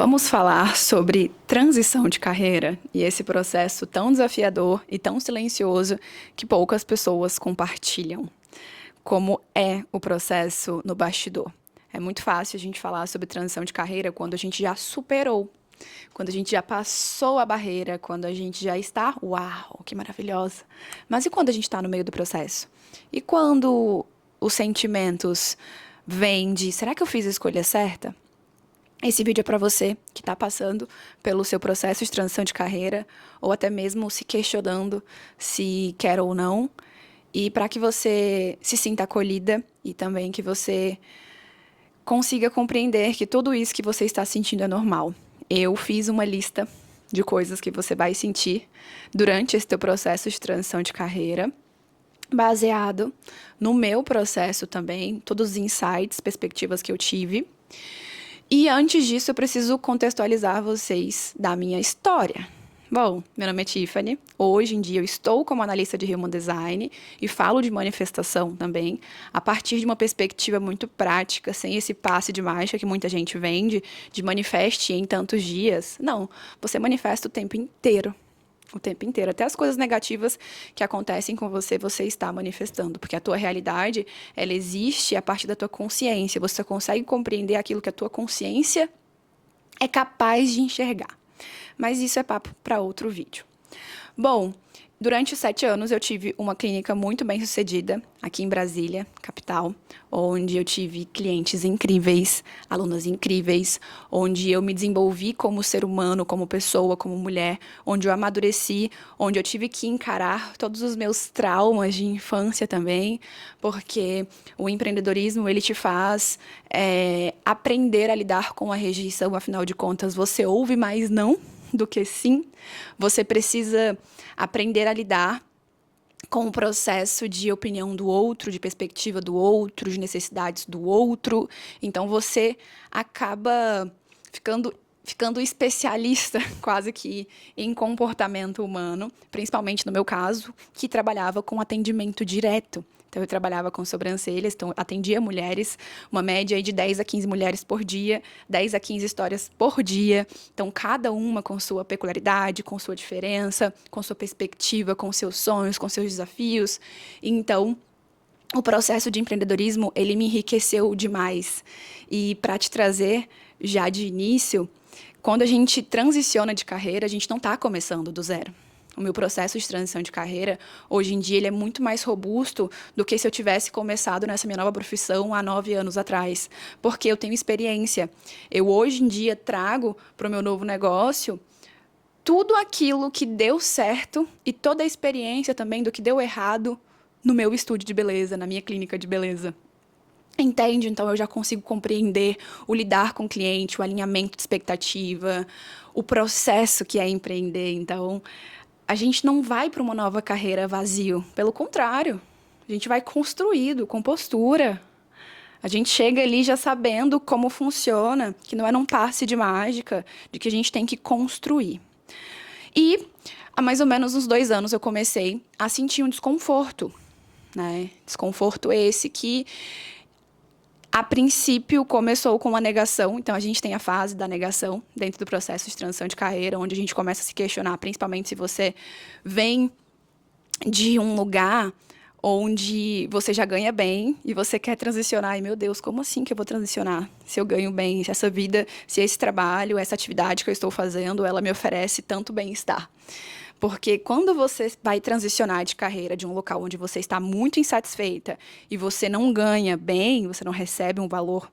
Vamos falar sobre transição de carreira e esse processo tão desafiador e tão silencioso que poucas pessoas compartilham. Como é o processo no bastidor? É muito fácil a gente falar sobre transição de carreira quando a gente já superou, quando a gente já passou a barreira, quando a gente já está, uau, que maravilhosa. Mas e quando a gente está no meio do processo? E quando os sentimentos vêm de, será que eu fiz a escolha certa? Esse vídeo é para você que está passando pelo seu processo de transição de carreira ou até mesmo se questionando se quer ou não, e para que você se sinta acolhida e também que você consiga compreender que tudo isso que você está sentindo é normal. Eu fiz uma lista de coisas que você vai sentir durante esse teu processo de transição de carreira, baseado no meu processo também, todos os insights, perspectivas que eu tive. E antes disso, eu preciso contextualizar vocês da minha história. Bom, meu nome é Tiffany. Hoje em dia eu estou como analista de Human Design e falo de manifestação também, a partir de uma perspectiva muito prática, sem esse passe de mágica que muita gente vende, de manifeste em tantos dias. Não, você manifesta o tempo inteiro. O tempo inteiro. Até as coisas negativas que acontecem com você, você está manifestando. Porque a tua realidade, ela existe a partir da tua consciência. Você consegue compreender aquilo que a tua consciência é capaz de enxergar. Mas isso é papo para outro vídeo. Bom, durante os 7 anos eu tive uma clínica muito bem sucedida aqui em Brasília, capital, onde eu tive clientes incríveis, alunas incríveis, onde eu me desenvolvi como ser humano, como pessoa, como mulher, onde eu amadureci, onde eu tive que encarar todos os meus traumas de infância também, porque o empreendedorismo ele te faz aprender a lidar com a rejeição, afinal de contas você ouve mais não do que sim, você precisa aprender a lidar com o processo de opinião do outro, de perspectiva do outro, de necessidades do outro. Então você acaba ficando especialista quase que em comportamento humano, principalmente no meu caso, que trabalhava com atendimento direto. Então, eu trabalhava com sobrancelhas, então atendia mulheres, uma média aí de 10 a 15 mulheres por dia, 10 a 15 histórias por dia. Então, cada uma com sua peculiaridade, com sua diferença, com sua perspectiva, com seus sonhos, com seus desafios. Então, o processo de empreendedorismo, ele me enriqueceu demais. E para te trazer já de início, quando a gente transiciona de carreira, a gente não está começando do zero. O meu processo de transição de carreira, hoje em dia, ele é muito mais robusto do que se eu tivesse começado nessa minha nova profissão há 9 anos atrás. Porque eu tenho experiência. Eu, hoje em dia, trago para o meu novo negócio tudo aquilo que deu certo e toda a experiência também do que deu errado no meu estúdio de beleza, na minha clínica de beleza. Entende? Então eu já consigo compreender o lidar com o cliente, o alinhamento de expectativa, o processo que é empreender. Então, a gente não vai para uma nova carreira vazio. Pelo contrário, a gente vai construído, com postura. A gente chega ali já sabendo como funciona, que não é num passe de mágica, de que a gente tem que construir. E há mais ou menos uns 2 anos eu comecei a sentir um desconforto, né? Desconforto esse que, a princípio, começou com uma negação. Então, a gente tem a fase da negação dentro do processo de transição de carreira, onde a gente começa a se questionar, principalmente se você vem de um lugar onde você já ganha bem e você quer transicionar. E, meu Deus, como assim que eu vou transicionar? Se eu ganho bem, se essa vida, se esse trabalho, essa atividade que eu estou fazendo, ela me oferece tanto bem-estar. Porque quando você vai transicionar de carreira de um local onde você está muito insatisfeita e você não ganha bem, você não recebe um valor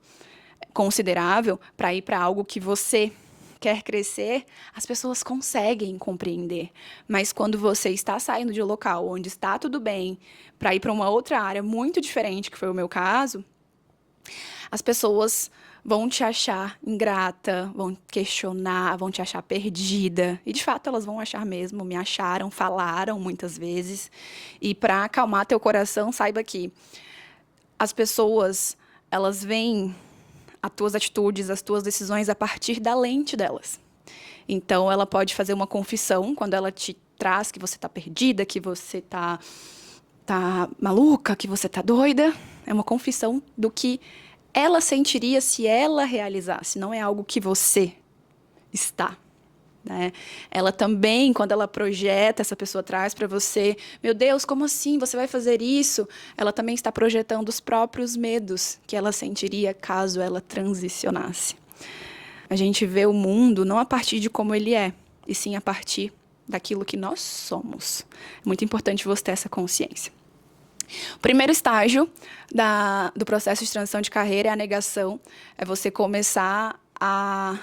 considerável para ir para algo que você quer crescer, as pessoas conseguem compreender. Mas quando você está saindo de um local onde está tudo bem para ir para uma outra área muito diferente, que foi o meu caso, as pessoas vão te achar ingrata, vão questionar, vão te achar perdida. E de fato elas vão achar mesmo, me acharam, falaram muitas vezes. E para acalmar teu coração, saiba que as pessoas, elas veem as tuas atitudes, as tuas decisões a partir da lente delas. Então ela pode fazer uma confissão quando ela te traz que você tá perdida, que você tá maluca, que você tá doida. É uma confissão do que ela sentiria se ela realizasse, não é algo que você está. Né? Ela também, quando ela projeta, essa pessoa traz para você, meu Deus, como assim? Você vai fazer isso? Ela também está projetando os próprios medos que ela sentiria caso ela transicionasse. A gente vê o mundo não a partir de como ele é, e sim a partir daquilo que nós somos. É muito importante você ter essa consciência. O primeiro estágio do processo de transição de carreira é a negação. É você começar a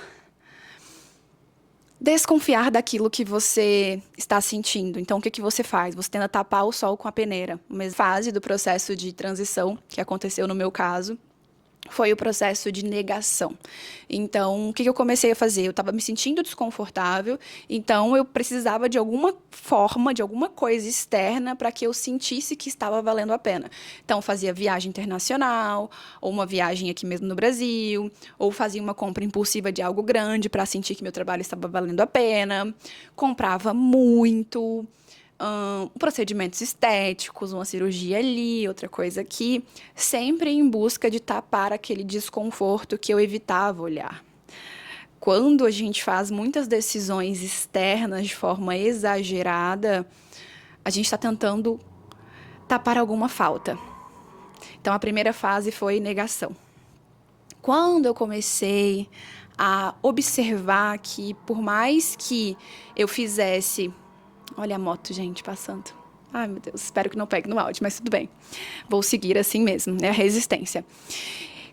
desconfiar daquilo que você está sentindo. Então, o que você faz? Você tenta tapar o sol com a peneira. Uma fase do processo de transição que aconteceu no meu caso foi o processo de negação. Então, o que eu comecei a fazer? Eu estava me sentindo desconfortável, então eu precisava de alguma forma, de alguma coisa externa para que eu sentisse que estava valendo a pena. Então, fazia viagem internacional, ou uma viagem aqui mesmo no Brasil, ou fazia uma compra impulsiva de algo grande para sentir que meu trabalho estava valendo a pena, comprava muito, procedimentos estéticos, uma cirurgia ali, outra coisa aqui, sempre em busca de tapar aquele desconforto que eu evitava olhar. Quando a gente faz muitas decisões externas de forma exagerada, a gente está tentando tapar alguma falta. Então, a primeira fase foi negação. Quando eu comecei a observar que, por mais que eu fizesse... Olha a moto, gente, passando. Ai, meu Deus, espero que não pegue no áudio, mas tudo bem. Vou seguir assim mesmo, é a resistência.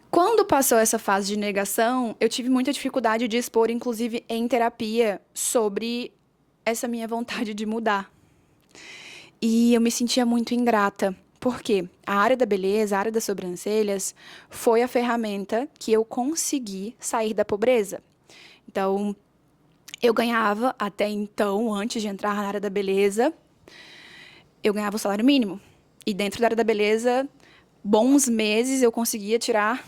Quando passou essa fase de negação, eu tive muita dificuldade de expor, inclusive em terapia, sobre essa minha vontade de mudar. E eu me sentia muito ingrata. Por quê? A área da beleza, a área das sobrancelhas, foi a ferramenta que eu consegui sair da pobreza. Então, eu ganhava, até então, antes de entrar na área da beleza, eu ganhava o salário mínimo. E dentro da área da beleza, bons meses eu conseguia tirar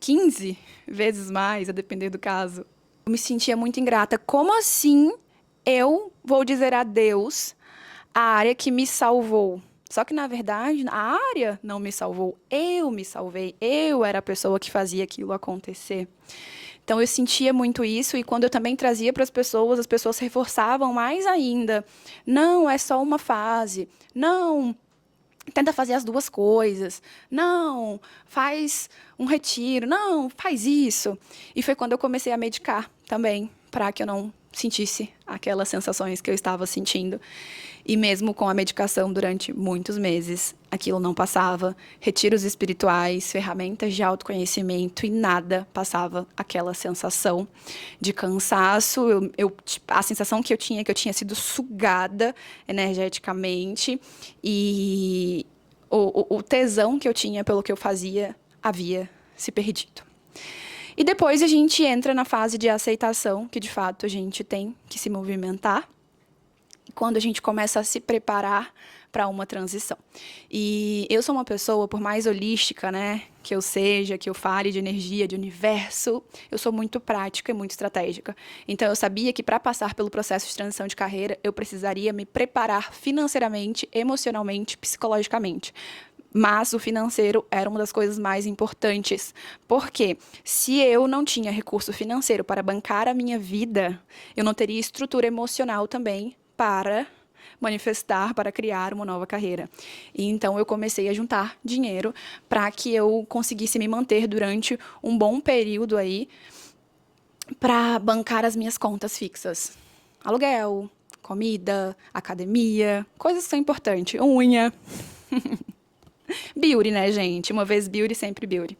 15 vezes mais, a depender do caso. Eu me sentia muito ingrata. Como assim eu vou dizer adeus à área que me salvou? Só que, na verdade, a área não me salvou. Eu me salvei. Eu era a pessoa que fazia aquilo acontecer. Então, eu sentia muito isso, e quando eu também trazia para as pessoas reforçavam mais ainda. Não, é só uma fase. Não, tenta fazer as duas coisas. Não, faz um retiro. Não, faz isso. E foi quando eu comecei a medicar também, para que eu não sentisse aquelas sensações que eu estava sentindo. E mesmo com a medicação durante muitos meses, aquilo não passava. Retiros espirituais, ferramentas de autoconhecimento, e nada passava aquela sensação de cansaço. A sensação que eu tinha sido sugada energeticamente, e o tesão que eu tinha pelo que eu fazia havia se perdido. E depois a gente entra na fase de aceitação, que de fato a gente tem que se movimentar, quando a gente começa a se preparar para uma transição. E eu sou uma pessoa, por mais holística, né, que eu seja, que eu fale de energia, de universo, eu sou muito prática e muito estratégica. Então, eu sabia que para passar pelo processo de transição de carreira, eu precisaria me preparar financeiramente, emocionalmente, psicologicamente. Mas o financeiro era uma das coisas mais importantes. Porque se eu não tinha recurso financeiro para bancar a minha vida, eu não teria estrutura emocional também para manifestar, para criar uma nova carreira. E então eu comecei a juntar dinheiro para que eu conseguisse me manter durante um bom período aí para bancar as minhas contas fixas. Aluguel, comida, academia, coisas que são importantes. Unha. Beauty, né, gente? Uma vez beauty, sempre beauty.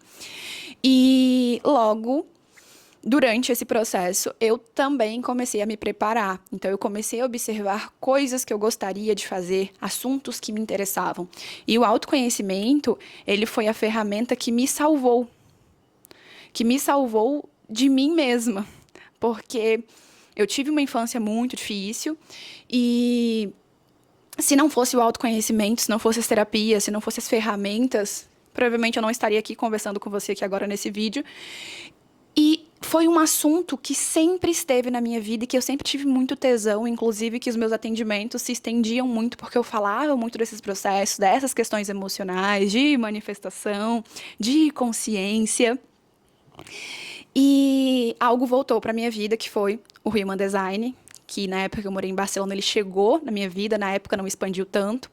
E logo, durante esse processo, eu também comecei a me preparar. Então, eu comecei a observar coisas que eu gostaria de fazer, assuntos que me interessavam. E o autoconhecimento, ele foi a ferramenta que me salvou. Que me salvou de mim mesma. Porque eu tive uma infância muito difícil e... se não fosse o autoconhecimento, se não fosse as terapias, se não fossem as ferramentas, provavelmente eu não estaria aqui conversando com você aqui agora nesse vídeo. E foi um assunto que sempre esteve na minha vida e que eu sempre tive muito tesão, inclusive que os meus atendimentos se estendiam muito porque eu falava muito desses processos, dessas questões emocionais, de manifestação, de consciência. E algo voltou para minha vida, que foi o Human Design, que na época que eu morei em Barcelona, ele chegou na minha vida, na época não expandiu tanto.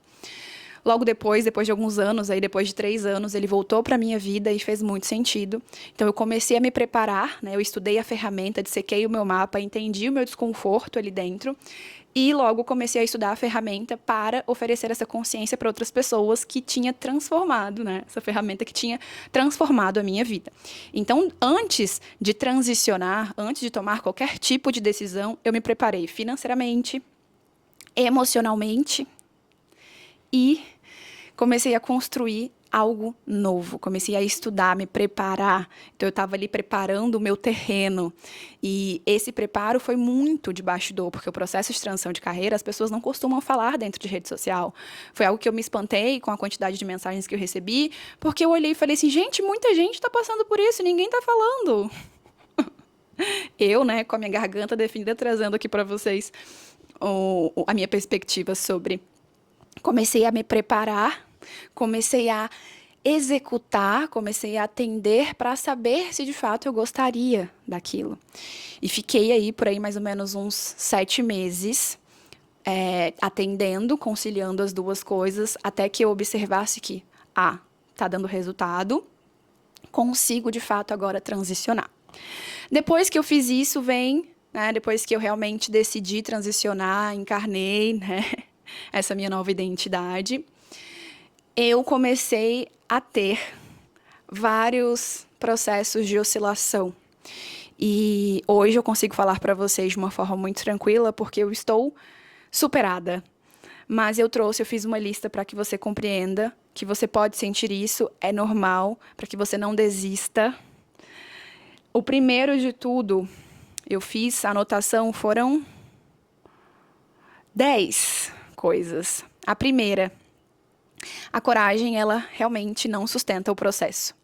Logo depois de alguns anos, aí depois de 3 anos, ele voltou para minha vida e fez muito sentido. Então eu comecei a me preparar, né? Eu estudei a ferramenta, dissequei o meu mapa, entendi o meu desconforto ali dentro e logo comecei a estudar a ferramenta para oferecer essa consciência para outras pessoas que tinha transformado, né? Essa ferramenta que tinha transformado a minha vida. Então, antes de transicionar, antes de tomar qualquer tipo de decisão, eu me preparei financeiramente, emocionalmente e comecei a construir algo novo, comecei a estudar, me preparar. Então eu estava ali preparando o meu terreno e esse preparo foi muito de bastidor, porque o processo de transição de carreira as pessoas não costumam falar dentro de rede social. Foi algo que eu me espantei com a quantidade de mensagens que eu recebi, porque eu olhei e falei assim, gente, muita gente está passando por isso, ninguém está falando. Eu, né, com a minha garganta definida, trazendo aqui para vocês a minha perspectiva sobre. Comecei a me preparar, comecei a executar, comecei a atender para saber se de fato eu gostaria daquilo. E fiquei aí por aí mais ou menos uns 7 meses atendendo, conciliando as duas coisas, até que eu observasse que, tá dando resultado, consigo de fato agora transicionar. Depois que eu fiz isso, depois que eu realmente decidi transicionar, encarnei, né, essa minha nova identidade, eu comecei a ter vários processos de oscilação. E hoje eu consigo falar para vocês de uma forma muito tranquila, porque eu estou superada. Mas eu fiz uma lista para que você compreenda que você pode sentir isso, é normal, para que você não desista. O primeiro de tudo, eu fiz a anotação, foram 10 coisas. A primeira, a coragem, ela realmente não sustenta o processo.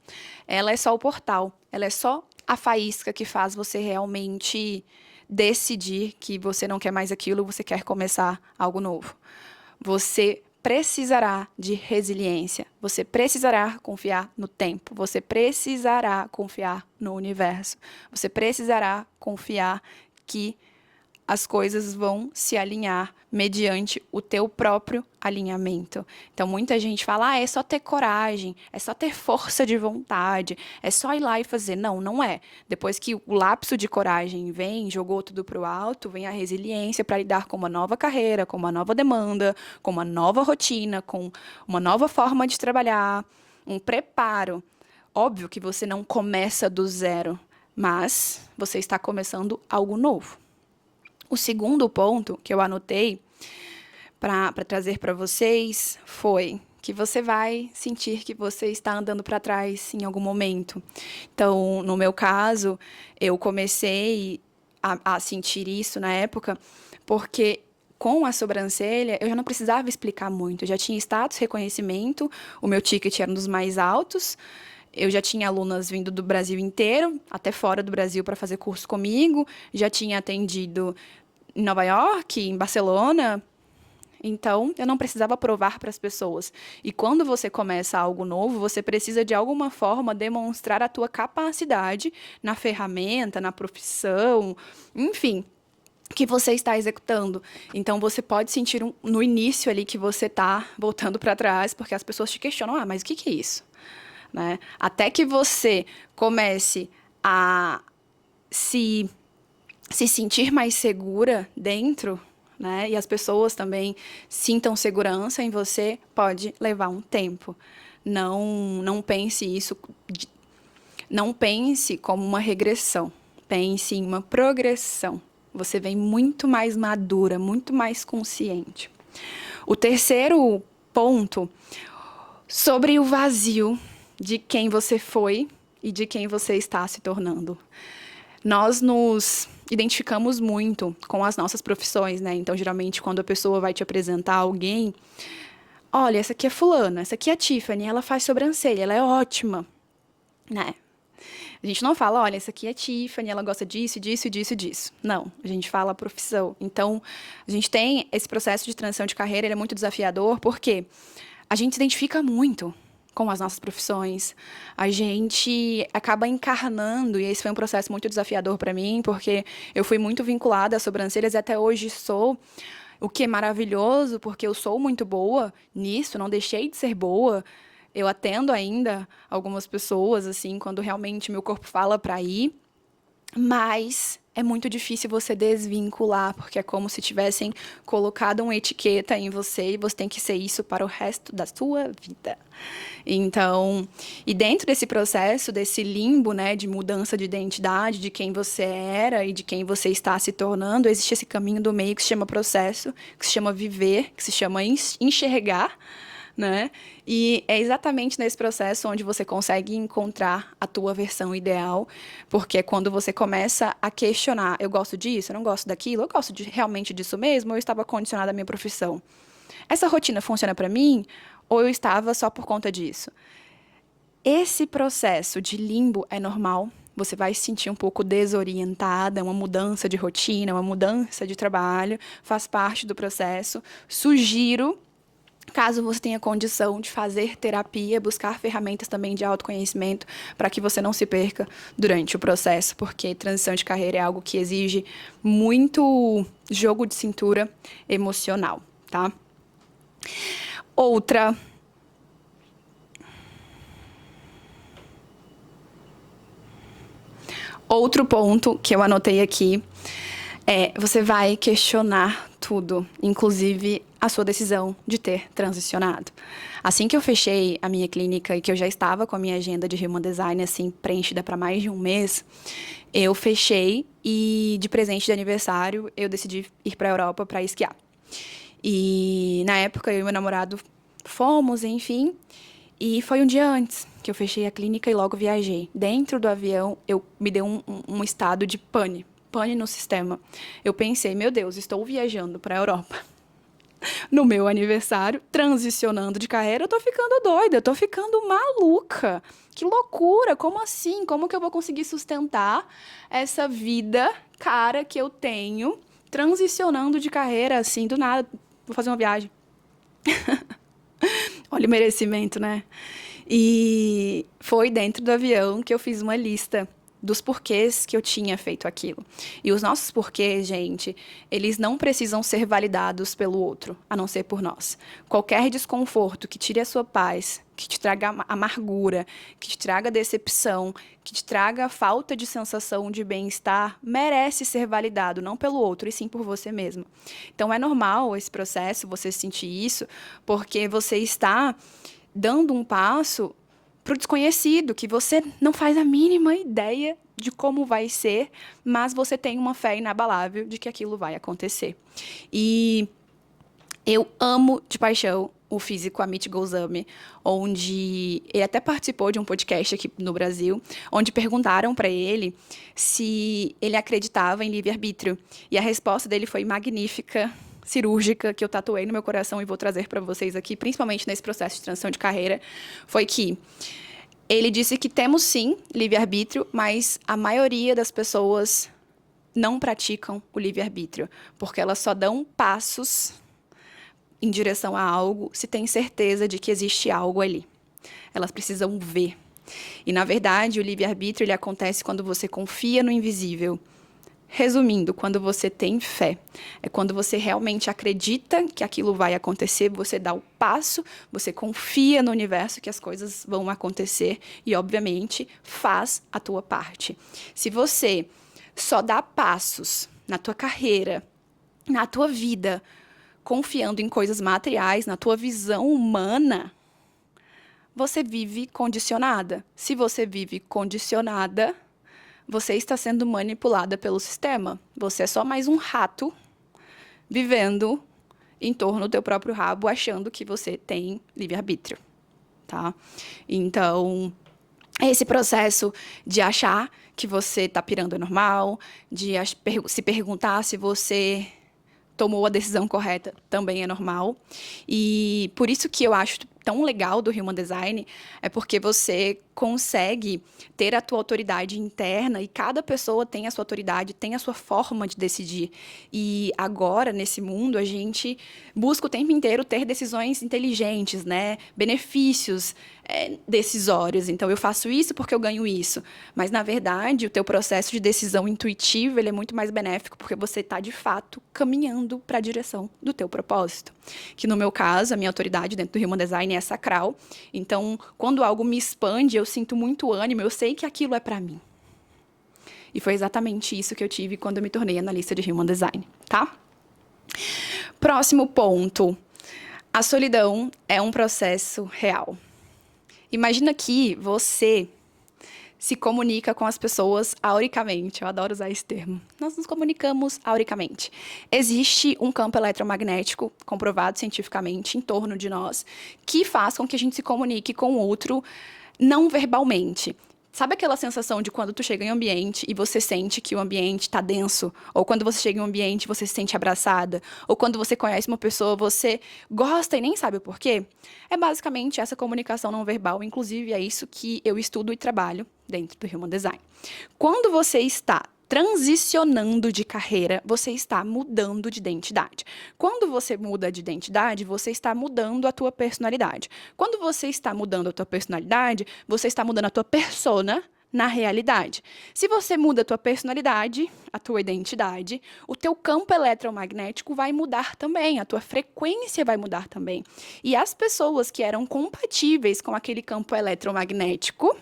Ela é só o portal, ela é só a faísca que faz você realmente decidir que você não quer mais aquilo, você quer começar algo novo. Você precisará de resiliência, você precisará confiar no tempo, você precisará confiar no universo, você precisará confiar que as coisas vão se alinhar mediante o teu próprio alinhamento. Então, muita gente fala, é só ter coragem, é só ter força de vontade, é só ir lá e fazer. Não, não é. Depois que o lapso de coragem vem, jogou tudo para o alto, vem a resiliência para lidar com uma nova carreira, com uma nova demanda, com uma nova rotina, com uma nova forma de trabalhar, um preparo. Óbvio que você não começa do zero, mas você está começando algo novo. O segundo ponto que eu anotei para trazer para vocês foi que você vai sentir que você está andando para trás em algum momento. Então, no meu caso, eu comecei a sentir isso na época, porque com a sobrancelha eu já não precisava explicar muito. Eu já tinha status, reconhecimento, o meu ticket era um dos mais altos. Eu já tinha alunas vindo do Brasil inteiro, até fora do Brasil, para fazer curso comigo. Já tinha atendido em Nova York, em Barcelona. Então, eu não precisava provar para as pessoas. E quando você começa algo novo, você precisa, de alguma forma, demonstrar a tua capacidade na ferramenta, na profissão, enfim, que você está executando. Então, você pode sentir no início ali que você está voltando para trás, porque as pessoas te questionam, mas o que é isso? Né? Até que você comece a se sentir mais segura dentro, né? E as pessoas também sintam segurança em você, pode levar um tempo. Não pense isso, não pense como uma regressão. Pense em uma progressão. Você vem muito mais madura, muito mais consciente. O terceiro ponto, sobre o vazio de quem você foi e de quem você está se tornando. Nós nos identificamos muito com as nossas profissões, né? Então, geralmente, quando a pessoa vai te apresentar alguém, olha, essa aqui é fulana, essa aqui é a Tiffany, ela faz sobrancelha, ela é ótima, né? A gente não fala, olha, essa aqui é a Tiffany, ela gosta disso, disso, disso, disso. Não, a gente fala a profissão. Então, a gente tem esse processo de transição de carreira, ele é muito desafiador, porque a gente se identifica muito. com as nossas profissões. A gente acaba encarnando, e esse foi um processo muito desafiador para mim, porque eu fui muito vinculada às sobrancelhas e até hoje sou, o que é maravilhoso, porque eu sou muito boa nisso, não deixei de ser boa. Eu atendo ainda algumas pessoas, assim, quando realmente meu corpo fala para ir, mas é muito difícil você desvincular, porque é como se tivessem colocado uma etiqueta em você e você tem que ser isso para o resto da sua vida. Então, e dentro desse processo, desse limbo, né, de mudança de identidade, de quem você era e de quem você está se tornando, existe esse caminho do meio que se chama processo, que se chama viver, que se chama enxergar, né? E é exatamente nesse processo onde você consegue encontrar a tua versão ideal, porque é quando você começa a questionar, eu gosto disso, eu não gosto daquilo, eu gosto realmente disso mesmo, ou eu estava condicionada à minha profissão? Essa rotina funciona para mim, ou eu estava só por conta disso? Esse processo de limbo é normal, você vai se sentir um pouco desorientada, uma mudança de rotina, uma mudança de trabalho, faz parte do processo. Sugiro, caso você tenha condição de fazer terapia, buscar ferramentas também de autoconhecimento para que você não se perca durante o processo, porque transição de carreira é algo que exige muito jogo de cintura emocional, tá? Outro ponto que eu anotei aqui é você vai questionar tudo, inclusive a sua decisão de ter transicionado. Assim que eu fechei a minha clínica e que eu já estava com a minha agenda de Human Design assim preenchida para mais de um mês, eu fechei e de presente de aniversário eu decidi ir para a Europa para esquiar. E na época eu e meu namorado fomos, enfim, e foi um dia antes que eu fechei a clínica e logo viajei. Dentro do avião, me deu um estado de pane no sistema. Eu pensei, meu Deus, estou viajando para a Europa no meu aniversário, transicionando de carreira, eu tô ficando doida, eu tô ficando maluca. Que loucura, como assim? Como que eu vou conseguir sustentar essa vida cara que eu tenho, transicionando de carreira assim, do nada, vou fazer uma viagem. Olha o merecimento, né? E foi dentro do avião que eu fiz uma lista dos porquês que eu tinha feito aquilo. E os nossos porquês, gente, eles não precisam ser validados pelo outro, a não ser por nós. Qualquer desconforto que tire a sua paz, que te traga amargura, que te traga decepção, que te traga falta de sensação de bem-estar, merece ser validado, não pelo outro, e sim por você mesmo. Então é normal esse processo, você sentir isso, porque você está dando um passo para o desconhecido, que você não faz a mínima ideia de como vai ser, mas você tem uma fé inabalável de que aquilo vai acontecer. E eu amo de paixão o físico Amit Goswami, onde ele até participou de um podcast aqui no Brasil, onde perguntaram para ele se ele acreditava em livre-arbítrio. E a resposta dele foi magnífica, cirúrgica, que eu tatuei no meu coração e vou trazer para vocês aqui, principalmente nesse processo de transição de carreira, foi que ele disse que temos sim livre-arbítrio, mas a maioria das pessoas não praticam o livre-arbítrio, porque elas só dão passos em direção a algo se tem certeza de que existe algo ali. Elas precisam ver. E, na verdade, o livre-arbítrio ele acontece quando você confia no invisível. Resumindo, quando você tem fé, é quando você realmente acredita que aquilo vai acontecer, você dá o passo, você confia no universo que as coisas vão acontecer e, obviamente, faz a tua parte. Se você só dá passos na tua carreira, na tua vida, confiando em coisas materiais, na tua visão humana, você vive condicionada. Se você vive condicionada, você está sendo manipulada pelo sistema. Você é só mais um rato vivendo em torno do teu próprio rabo, achando que você tem livre-arbítrio, tá? Então, esse processo de achar que você tá pirando é normal, de se perguntar se você tomou a decisão correta também é normal. E por isso que eu acho tão legal do Human Design é porque você consegue ter a tua autoridade interna e cada pessoa tem a sua autoridade, tem a sua forma de decidir. E agora, nesse mundo, a gente busca o tempo inteiro ter decisões inteligentes, né? Benefícios decisórios. Então, eu faço isso porque eu ganho isso. Mas, na verdade, o teu processo de decisão intuitiva, ele é muito mais benéfico porque você está, de fato, caminhando para a direção do teu propósito. Que, no meu caso, a minha autoridade dentro do Human Design é sacral. Então, quando algo me expande, eu sinto muito ânimo, eu sei que aquilo é para mim. E foi exatamente isso que eu tive quando eu me tornei analista de Human Design, tá? Próximo ponto. A solidão é um processo real. Imagina que você se comunica com as pessoas auricamente. Eu adoro usar esse termo. Nós nos comunicamos auricamente. Existe um campo eletromagnético, comprovado cientificamente, em torno de nós, que faz com que a gente se comunique com o outro não verbalmente. Sabe aquela sensação de quando tu chega em um ambiente e você sente que o ambiente tá denso? Ou quando você chega em um ambiente e você se sente abraçada? Ou quando você conhece uma pessoa, você gosta e nem sabe o porquê? É basicamente essa comunicação não verbal, inclusive é isso que eu estudo e trabalho dentro do Human Design. Quando você está transicionando de carreira, você está mudando de identidade. Quando você muda de identidade, você está mudando a tua personalidade. Quando você está mudando a tua personalidade, você está mudando a tua persona na realidade. Se você muda a tua personalidade, a tua identidade, o teu campo eletromagnético vai mudar também, a tua frequência vai mudar também. E as pessoas que eram compatíveis com aquele campo eletromagnético,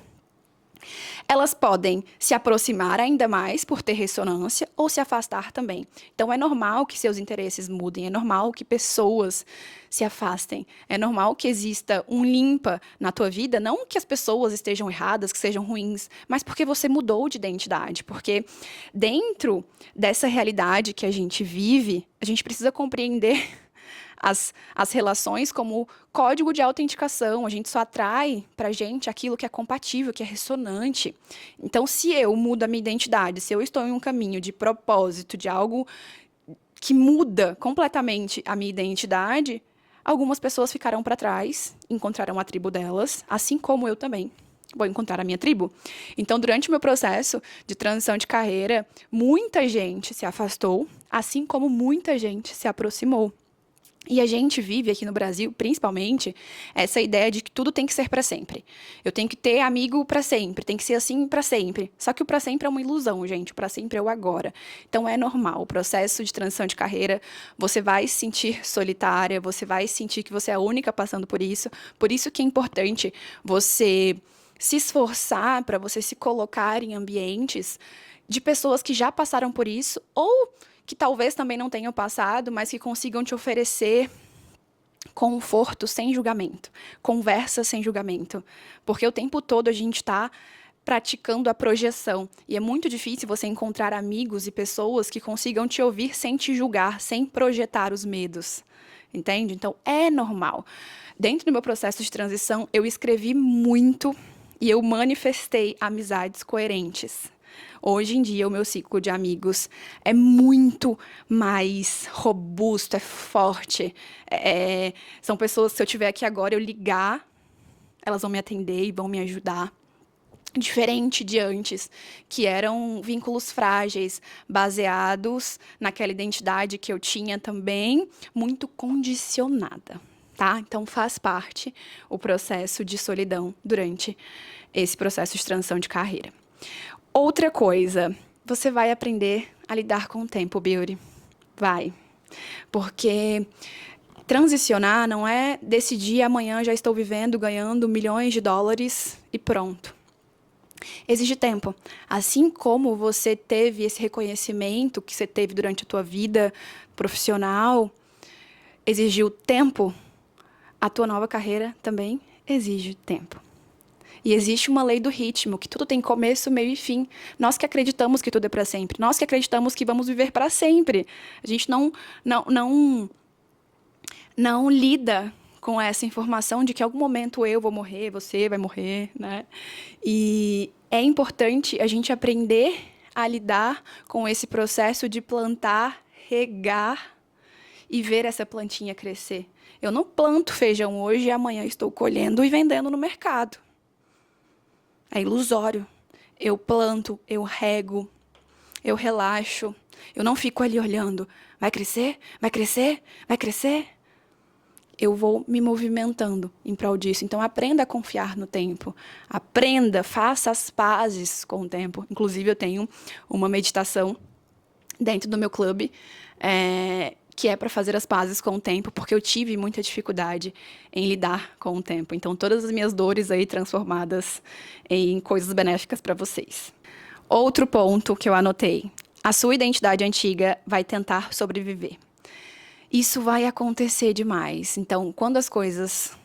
elas podem se aproximar ainda mais por ter ressonância ou se afastar também. Então, é normal que seus interesses mudem, é normal que pessoas se afastem, é normal que exista um limpa na tua vida, não que as pessoas estejam erradas, que sejam ruins, mas porque você mudou de identidade, porque dentro dessa realidade que a gente vive, a gente precisa compreender as relações como código de autenticação. A gente só atrai pra gente aquilo que é compatível, que é ressonante. Então, se eu mudo a minha identidade, se eu estou em um caminho de propósito, de algo que muda completamente a minha identidade, algumas pessoas ficarão para trás, encontrarão a tribo delas, assim como eu também vou encontrar a minha tribo. Então, durante o meu processo de transição de carreira, muita gente se afastou, assim como muita gente se aproximou. E a gente vive aqui no Brasil, principalmente, essa ideia de que tudo tem que ser para sempre. Eu tenho que ter amigo para sempre, tem que ser assim para sempre. Só que o para sempre é uma ilusão, gente. O para sempre é o agora. Então é normal. O processo de transição de carreira, você vai se sentir solitária, você vai sentir que você é a única passando por isso. Por isso que é importante você se esforçar para você se colocar em ambientes de pessoas que já passaram por isso ou que talvez também não tenham passado, mas que consigam te oferecer conforto sem julgamento, conversa sem julgamento. Porque o tempo todo a gente está praticando a projeção. E é muito difícil você encontrar amigos e pessoas que consigam te ouvir sem te julgar, sem projetar os medos. Entende? Então, é normal. Dentro do meu processo de transição, eu escrevi muito e eu manifestei amizades coerentes. Hoje em dia, o meu ciclo de amigos é muito mais robusto, é forte. São pessoas que, se eu estiver aqui agora, eu ligar, elas vão me atender e vão me ajudar. Diferente de antes, que eram vínculos frágeis, baseados naquela identidade que eu tinha também, muito condicionada, tá? Então, faz parte o processo de solidão durante esse processo de transição de carreira. Outra coisa, você vai aprender a lidar com o tempo, Beauty. Vai. Porque transicionar não é decidir amanhã já estou vivendo, ganhando milhões de dólares e pronto. Exige tempo. Assim como você teve esse reconhecimento que você teve durante a tua vida profissional, exigiu tempo, a tua nova carreira também exige tempo. E existe uma lei do ritmo, que tudo tem começo, meio e fim. Nós que acreditamos que tudo é para sempre. Nós que acreditamos que vamos viver para sempre. A gente não lida com essa informação de que em algum momento eu vou morrer, você vai morrer, né? E é importante a gente aprender a lidar com esse processo de plantar, regar e ver essa plantinha crescer. Eu não planto feijão hoje e amanhã estou colhendo e vendendo no mercado. É ilusório. Eu planto, eu rego, eu relaxo. Eu não fico ali olhando. Vai crescer? Vai crescer? Vai crescer? Eu vou me movimentando em prol disso. Então, aprenda a confiar no tempo. Aprenda, faça as pazes com o tempo. Inclusive, eu tenho uma meditação dentro do meu clube, que é para fazer as pazes com o tempo, porque eu tive muita dificuldade em lidar com o tempo. Então, todas as minhas dores aí transformadas em coisas benéficas para vocês. Outro ponto que eu anotei: a sua identidade antiga vai tentar sobreviver. Isso vai acontecer demais. Então, quando as coisas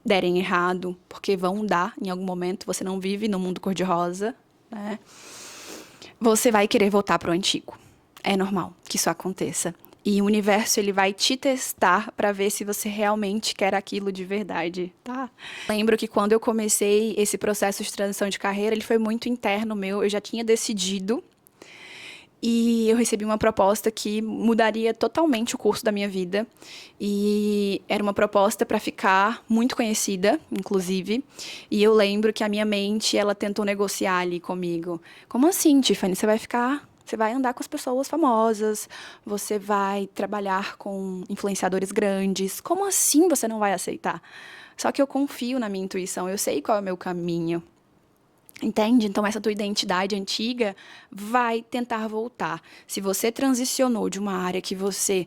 derem errado, porque vão dar em algum momento, você não vive no mundo cor-de-rosa, né? Você vai querer voltar para o antigo. É normal que isso aconteça. E o universo, ele vai te testar para ver se você realmente quer aquilo de verdade, tá? Lembro que quando eu comecei esse processo de transição de carreira, ele foi muito interno meu. Eu já tinha decidido e eu recebi uma proposta que mudaria totalmente o curso da minha vida. E era uma proposta para ficar muito conhecida, inclusive. E eu lembro que a minha mente, ela tentou negociar ali comigo. Como assim, Tiffany? Você vai andar com as pessoas famosas, você vai trabalhar com influenciadores grandes. Como assim você não vai aceitar? Só que eu confio na minha intuição, eu sei qual é o meu caminho. Entende? Então, essa tua identidade antiga vai tentar voltar. Se você transicionou de uma área que você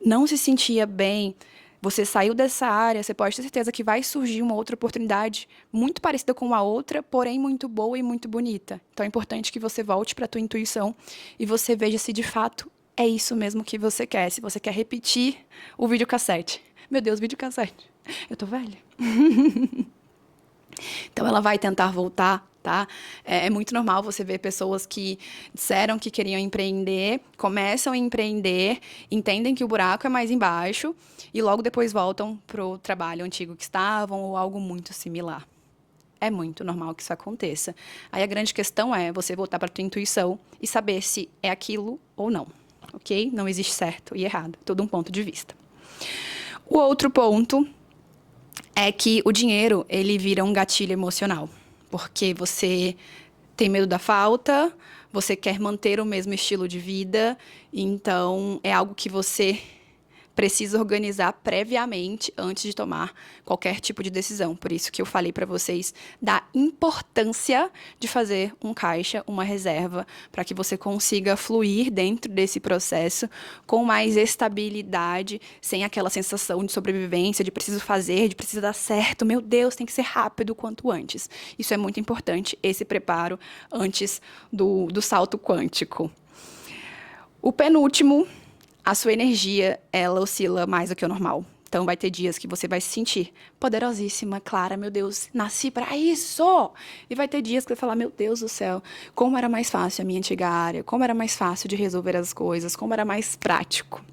não se sentia bem, você saiu dessa área, você pode ter certeza que vai surgir uma outra oportunidade muito parecida com a outra, porém muito boa e muito bonita. Então, é importante que você volte para a tua intuição e você veja se de fato é isso mesmo que você quer. Se você quer repetir o videocassete. Meu Deus, videocassete. Eu tô velha. Então, ela vai tentar voltar, tá? É muito normal você ver pessoas que disseram que queriam empreender, começam a empreender, entendem que o buraco é mais embaixo e logo depois voltam pro trabalho antigo que estavam ou algo muito similar. É muito normal que isso aconteça. Aí a grande questão é você voltar para a tua intuição e saber se é aquilo ou não, ok? Não existe certo e errado, tudo um ponto de vista. O outro ponto é que o dinheiro, ele vira um gatilho emocional. Porque você tem medo da falta, você quer manter o mesmo estilo de vida, então é algo que você precisa organizar previamente antes de tomar qualquer tipo de decisão. Por isso que eu falei para vocês da importância de fazer um caixa, uma reserva, para que você consiga fluir dentro desse processo com mais estabilidade, sem aquela sensação de sobrevivência, de preciso fazer, de preciso dar certo, meu Deus, tem que ser rápido o quanto antes. Isso é muito importante, esse preparo antes do salto quântico. O penúltimo, a sua energia, ela oscila mais do que o normal. Então, vai ter dias que você vai se sentir poderosíssima, Clara, meu Deus, nasci pra isso! E vai ter dias que você vai falar, meu Deus do céu, como era mais fácil a minha antiga área, como era mais fácil de resolver as coisas, como era mais prático.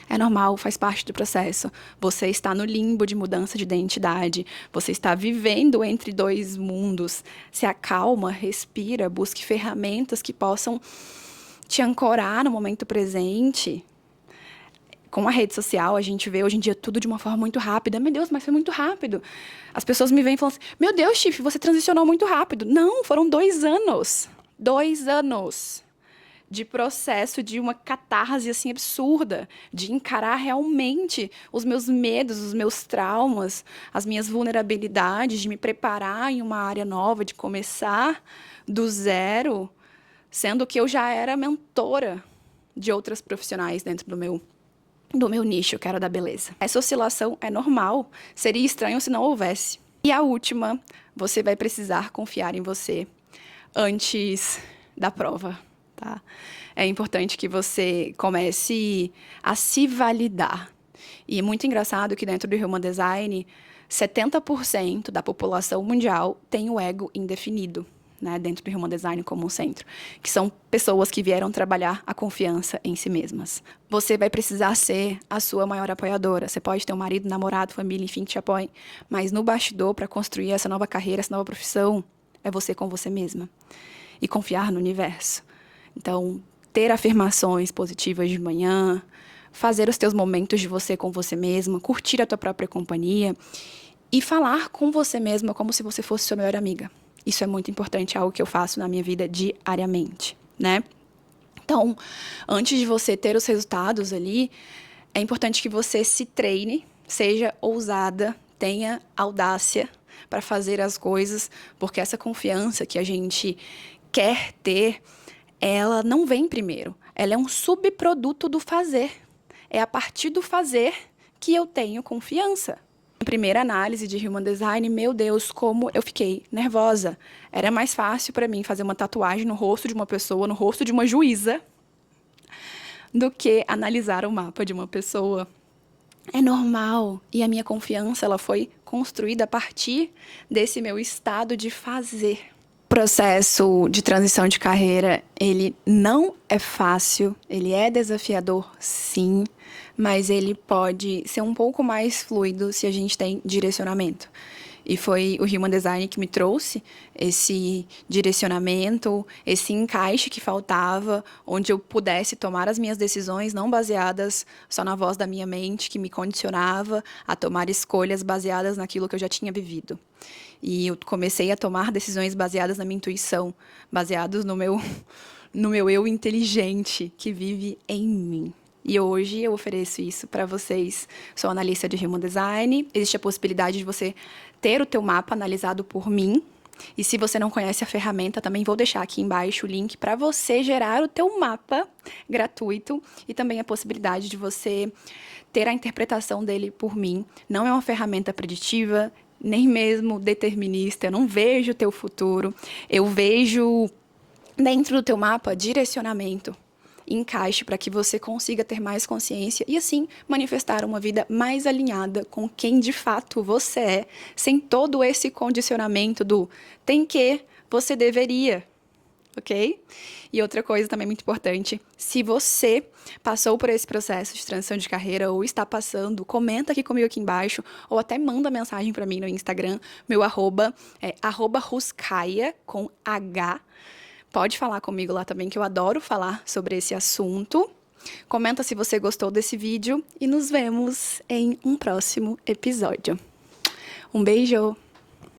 É normal, faz parte do processo. Você está no limbo de mudança de identidade, você está vivendo entre dois mundos. Se acalma, respira, busque ferramentas que possam te ancorar no momento presente. Com a rede social, a gente vê hoje em dia tudo de uma forma muito rápida. Meu Deus, mas foi muito rápido. As pessoas me vêm falando assim, meu Deus, Tiff, você transicionou muito rápido. Não, foram 2 anos. 2 anos de processo, de uma catarse assim absurda, de encarar realmente os meus medos, os meus traumas, as minhas vulnerabilidades, de me preparar em uma área nova, de começar do zero, sendo que eu já era mentora de outras profissionais dentro do meu nicho, que era da beleza. Essa oscilação é normal, seria estranho se não houvesse. E a última, você vai precisar confiar em você antes da prova, tá? É importante que você comece a se validar. E é muito engraçado que dentro do Human Design, 70% da população mundial tem o ego indefinido, né, dentro do Human Design como um centro, que são pessoas que vieram trabalhar a confiança em si mesmas. Você vai precisar ser a sua maior apoiadora. Você pode ter um marido, namorado, família, enfim, que te apoiem, mas no bastidor, para construir essa nova carreira, essa nova profissão, é você com você mesma. E confiar no universo. Então, ter afirmações positivas de manhã, fazer os teus momentos de você com você mesma, curtir a tua própria companhia E falar com você mesma como se você fosse sua melhor amiga. Isso é muito importante, é algo que eu faço na minha vida diariamente, né? Então, antes de você ter os resultados ali, é importante que você se treine, seja ousada, tenha audácia para fazer as coisas, porque essa confiança que a gente quer ter, ela não vem primeiro. Ela é um subproduto do fazer. É a partir do fazer que eu tenho confiança. Na primeira análise de Human Design, meu Deus, como eu fiquei nervosa. Era mais fácil para mim fazer uma tatuagem no rosto de uma pessoa, no rosto de uma juíza, do que analisar o mapa de uma pessoa. É normal. E a minha confiança, ela foi construída a partir desse meu estado de fazer. O processo de transição de carreira, ele não é fácil, ele é desafiador, sim, mas ele pode ser um pouco mais fluido se a gente tem direcionamento. E foi o Human Design que me trouxe esse direcionamento, esse encaixe que faltava, onde eu pudesse tomar as minhas decisões não baseadas só na voz da minha mente, que me condicionava a tomar escolhas baseadas naquilo que eu já tinha vivido. E eu comecei a tomar decisões baseadas na minha intuição, baseadas no meu eu inteligente que vive em mim. E hoje eu ofereço isso para vocês. Sou analista de Human Design. Existe a possibilidade de você ter o teu mapa analisado por mim. E se você não conhece a ferramenta, também vou deixar aqui embaixo o link para você gerar o teu mapa gratuito e também a possibilidade de você ter a interpretação dele por mim. Não é uma ferramenta preditiva, nem mesmo determinista. Eu não vejo o teu futuro. Eu vejo dentro do teu mapa direcionamento, encaixe para que você consiga ter mais consciência e assim manifestar uma vida mais alinhada com quem de fato você é, sem todo esse condicionamento do tem que, você deveria, ok? E outra coisa também muito importante, se você passou por esse processo de transição de carreira ou está passando, comenta aqui comigo aqui embaixo ou até manda mensagem para mim no Instagram, meu arroba é @ruskaia com H. Pode falar comigo lá também, que eu adoro falar sobre esse assunto. Comenta se você gostou desse vídeo e nos vemos em um próximo episódio. Um beijo!